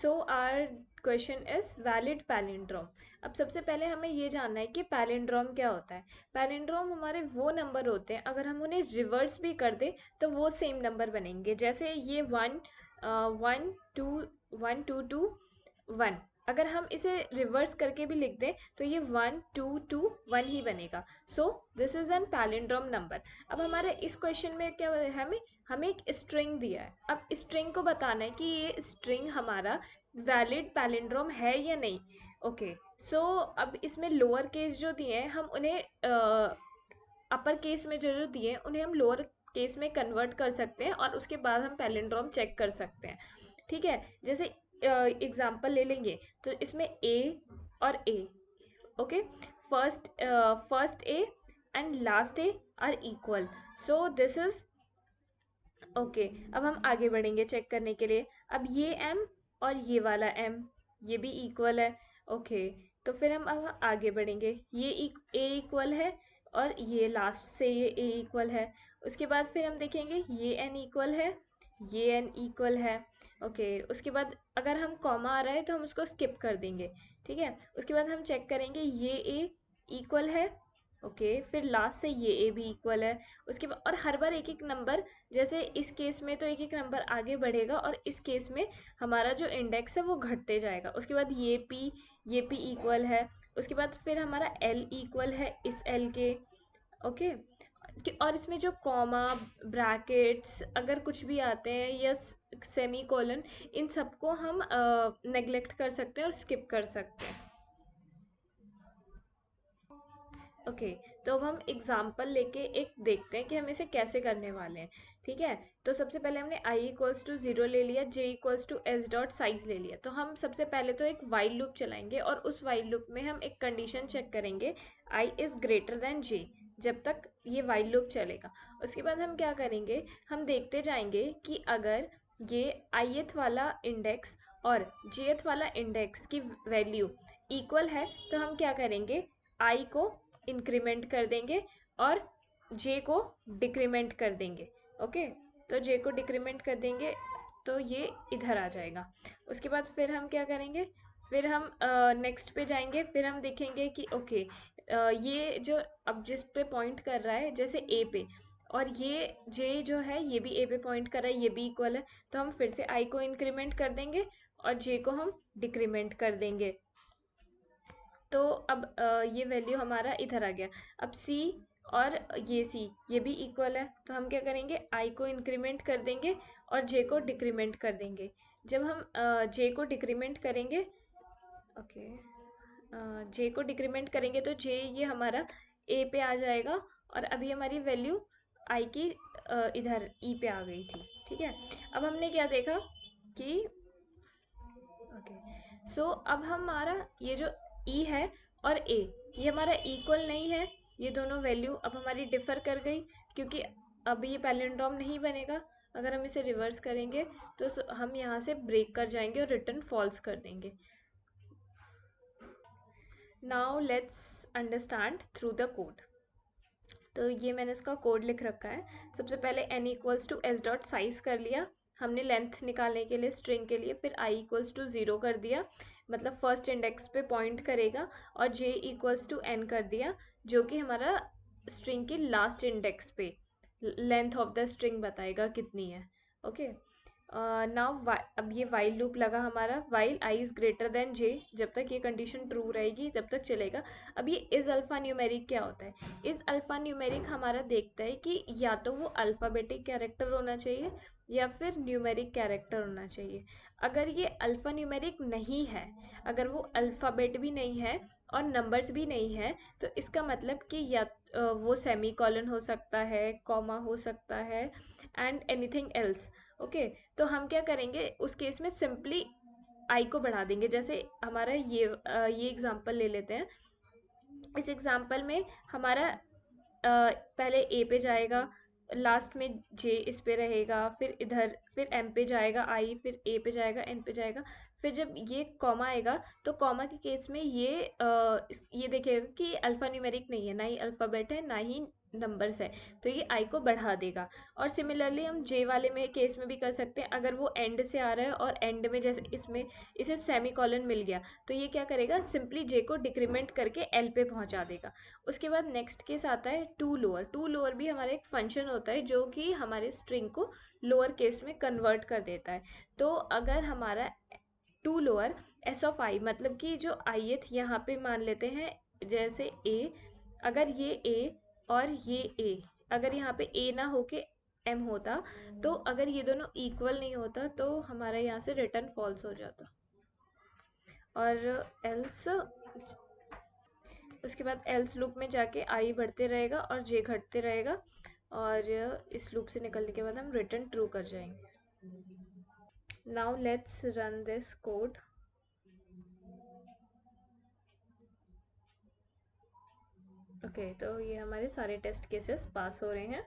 So our question is valid palindrome. अब सबसे पहले हमें ये जानना है कि पैलिंड्रोम क्या होता है। पैलिंड्रोम हमारे वो नंबर होते हैं, अगर हम उन्हें रिवर्स भी कर दें तो वो सेम नंबर बनेंगे। जैसे ये 1 1 2 1 अगर हम इसे रिवर्स करके भी लिख दें तो ये 1 2 2 1 ही बनेगा। सो this is an palindrome number. अब हमारे इस क्वेश्चन में क्या है, हमें एक स्ट्रिंग दिया है। अब स्ट्रिंग को बताना है कि ये स्ट्रिंग हमारा वैलिड पैलिंड्रोम है या नहीं। ओके, सो अब इसमें लोअर केस जो दिए हैं हम उन्हें अपर केस में जो दिए हैं उन्हें हम लोअर केस में कन्वर्ट कर सकते हैं और उसके बाद हम पैलिंड्रोम चेक कर सकते हैं। ठीक है, जैसे एग्जांपल ले लेंगे तो इसमें ए और A, okay, first A and last A are equal, so this is okay. अब हम आगे बढ़ेंगे चेक करने के लिए। अब ये m और ये वाला m ये भी इक्वल है। ओके, तो फिर हम अब आगे बढ़ेंगे। ये a इक्वल है और ये लास्ट से ये a इक्वल है। उसके बाद फिर हम देखेंगे ये n इक्वल है, ये n इक्वल है। ओके, उसके बाद अगर हम कॉमा आ रहा है तो हम उसको स्किप कर देंगे। ठीक है, उसके बाद हम चेक करेंगे ये a इक्वल है। ओके, फिर लास्ट से ये ए भी इक्वल है। उसके बाद और हर बार एक एक नंबर, जैसे इस केस में तो एक एक नंबर आगे बढ़ेगा और इस केस में हमारा जो इंडेक्स है वो घटते जाएगा। उसके बाद ये पी इक्वल है। उसके बाद फिर हमारा एल इक्वल है इस एल के। ओके, और इसमें जो कॉमा ब्रैकेट्स अगर कुछ भी आते हैं या सेमी कोलन, इन सबको हम नेग्लेक्ट कर सकते हैं और स्किप कर सकते हैं। ओके, तो अब हम एग्जाम्पल लेके एक देखते हैं कि हम इसे कैसे करने वाले हैं। ठीक है, तो सबसे पहले हमने i इक्वल्स टू 0 ले लिया, j equals to s dot size ले लिया। तो हम सबसे पहले तो एक वाइल लूप चलाएंगे और उस वाइल लूप में हम एक कंडीशन चेक करेंगे i is greater than j, जब तक ये वाइल लूप चलेगा। उसके बाद हम क्या करेंगे, हम देखते जाएंगे कि अगर ये ith वाला इंडेक्स और jth वाला इंडेक्स की वैल्यू इक्वल है तो हम क्या करेंगे, i को इंक्रीमेंट कर देंगे और j को डिक्रीमेंट कर देंगे। ओके, तो j को डिक्रीमेंट कर देंगे तो ये इधर आ जाएगा। उसके बाद फिर हम क्या करेंगे, फिर हम नेक्स्ट पे जाएंगे। फिर हम देखेंगे कि ओके, ये जो अब जिस पे पॉइंट कर रहा है जैसे a पे, और ये j जो है ये भी a पे पॉइंट कर रहा है, ये भी इक्वल है, तो हम फिर से i को इंक्रीमेंट कर देंगे और j को हम डिक्रीमेंट कर देंगे। तो अब ये वैल्यू हमारा इधर आ गया। अब c और ये c ये भी इक्वल है, तो हम क्या करेंगे, i को इंक्रीमेंट कर देंगे और j को डिक्रीमेंट कर देंगे। जब हम j को डिक्रीमेंट करेंगे, ओके, j को डिक्रीमेंट करेंगे तो j ये हमारा a पे आ जाएगा और अभी हमारी वैल्यू i की इधर e पे आ गई थी। ठीक है, अब हमने क्या देखा कि ओके, सो अब हमारा ये जो e है और a ये हमारा इक्वल नहीं है। ये दोनों वैल्यू अब हमारी डिफर कर गई क्योंकि अब ये पैलिंड्रोम नहीं बनेगा। अगर हम इसे रिवर्स करेंगे तो हम यहाँ से ब्रेक कर जाएंगे और रिटर्न फॉल्स कर देंगे। Now let's understand through the code. तो ये मैंने इसका कोड लिख रखा है। सबसे पहले n equals to s dot size कर लिया हमने लेंथ निकालने के लिए स्ट्रिंग के लिए। फिर i इक्वल्स टू 0 कर दिया, मतलब फर्स्ट इंडेक्स पे पॉइंट करेगा, और j इक्वल्स टू n कर दिया जो कि हमारा स्ट्रिंग की लास्ट इंडेक्स पे लेंथ ऑफ द स्ट्रिंग बताएगा कितनी है। ओके, नाउ अब ये वाइल लूप लगा हमारा, while i is greater than j, जब तक ये कंडीशन ट्रू रहेगी तब तक चलेगा। अब ये इज अल्फा न्यूमेरिक क्या होता है, इज अल्फा न्यूमेरिक हमारा देखता है कि या तो वो अल्फ़ाबेटिक कैरेक्टर होना चाहिए या फिर न्यूमेरिक कैरेक्टर होना चाहिए। अगर ये अल्फ़ा न्यूमेरिक नहीं है, अगर वो अल्फ़ाबेट भी नहीं है और नंबर्स भी नहीं है, तो इसका मतलब कि या वो सेमी कॉलन हो सकता है, कॉमा हो सकता है एंड एनीथिंग एल्स। ओके, तो हम क्या करेंगे उस केस में, सिंपली आई को बढ़ा देंगे। जैसे हमारा ये एग्जांपल ले लेते हैं। इस एग्जांपल में हमारा पहले ए पे जाएगा, लास्ट में जे इस पे रहेगा, फिर इधर फिर एम पे जाएगा आई, फिर ए पे जाएगा, एन पे जाएगा। फिर जब ये कॉमा आएगा तो कॉमा के केस में ये देखिएगा कि अल्फा न्यूमेरिक नहीं है, ना ही अल्फ़ाबेट है ना ही नंबर्स है तो ये आई को बढ़ा देगा। और सिमिलरली हम जे वाले में केस में भी कर सकते हैं, अगर वो एंड से आ रहा है और एंड में जैसे इसमें इसे सेमी कॉलन मिल गया तो ये क्या करेगा, सिंपली जे को डिक्रीमेंट करके एल पे पहुंचा देगा। उसके बाद नेक्स्ट केस आता है टू लोअर। टू लोअर भी हमारा एक फंक्शन होता है जो कि हमारे स्ट्रिंग को लोअर केस में कन्वर्ट कर देता है। तो अगर हमारा टू लोअर एस ऑफ आई, मतलब कि जो आई यहाँ पे मान लेते हैं जैसे ए, अगर ये ए और ये ए, अगर यहाँ पे ए ना होके एम होता, तो अगर ये दोनों इक्वल नहीं होता तो हमारा यहाँ से रिटर्न फॉल्स हो जाता। और एल्स, उसके बाद एल्स लूप में जाके आई बढ़ते रहेगा और जे घटते रहेगा, और इस लूप से निकलने के बाद हम रिटर्न ट्रू कर जाएंगे। Now let's run this code. Okay, तो ये हमारे सारे टेस्ट केसेस पास हो रहे हैं।